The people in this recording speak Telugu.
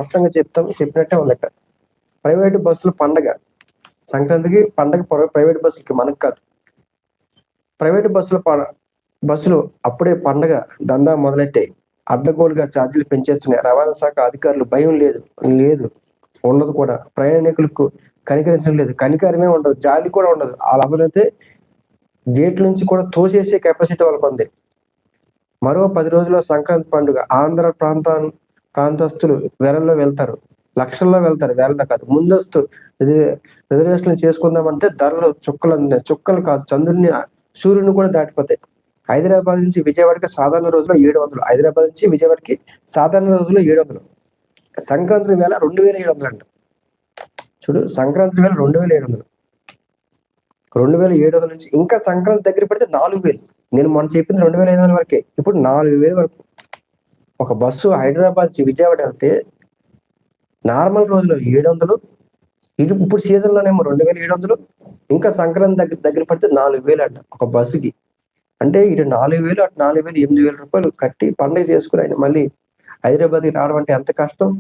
స్పష్టంగా చెప్పినట్టే ఉంది ఇక్కడ. ప్రైవేటు బస్సులు పండగ, సంక్రాంతికి పండగ ప్రైవేట్ బస్సులకి, మనకు కాదు. ప్రైవేటు బస్సులు అప్పుడే పండగ దందా మొదలెట్టాయి. అడ్డగోలుగా ఛార్జీలు పెంచేస్తున్నాయి. రవాణా శాఖ అధికారులు భయం లేదు ఉండదు కూడా. ప్రయాణికులకు కనికరించడం లేదు, కనికరమే ఉండదు, జాలి కూడా ఉండదు. అలా అవరైతే గేట్ల నుంచి కూడా తోసేసే కెపాసిటీ వాళ్ళకు ఉంది. మరో 10 రోజుల్లో సంక్రాంతి పండుగ. ఆంధ్ర ప్రాంతస్తులు వేలల్లో వెళ్తారు, లక్షల్లో వెళ్తారు, వేలలో కాదు. ముందస్తు రిజర్వేషన్లు చేసుకుందామంటే ధరలు చుక్కలు కాదు, సూర్యుని కూడా దాటిపోతాయి. హైదరాబాద్ నుంచి విజయవాడకి సాధారణ రోజుల్లో 700, హైదరాబాద్ నుంచి విజయవాడకి సాధారణ రోజుల్లో 700. సంక్రాంతి వేళ 2700 అంట. చూడు, సంక్రాంతి వేళ 2700, 2700 నుంచి ఇంకా సంక్రాంతి దగ్గర పడితే 4000. నేను మొన్న చెప్పింది 2500 వరకే, ఇప్పుడు 4000 వరకు. ఒక బస్సు హైదరాబాద్ నుంచి విజయవాడ వెళ్తే నార్మల్ రోజులో 700, ఇప్పుడు సీజన్ లోనేమో 2700, ఇంకా సంక్రాంతి దగ్గర పడితే 4000 అంట ఒక బస్సుకి. అంటే ఇటు 4000, అటు 4000, 8000 రూపాయలు కట్టి పండుగ చేసుకుని ఆయన మళ్ళీ హైదరాబాద్కి రావడం అంటే ఎంత కష్టం.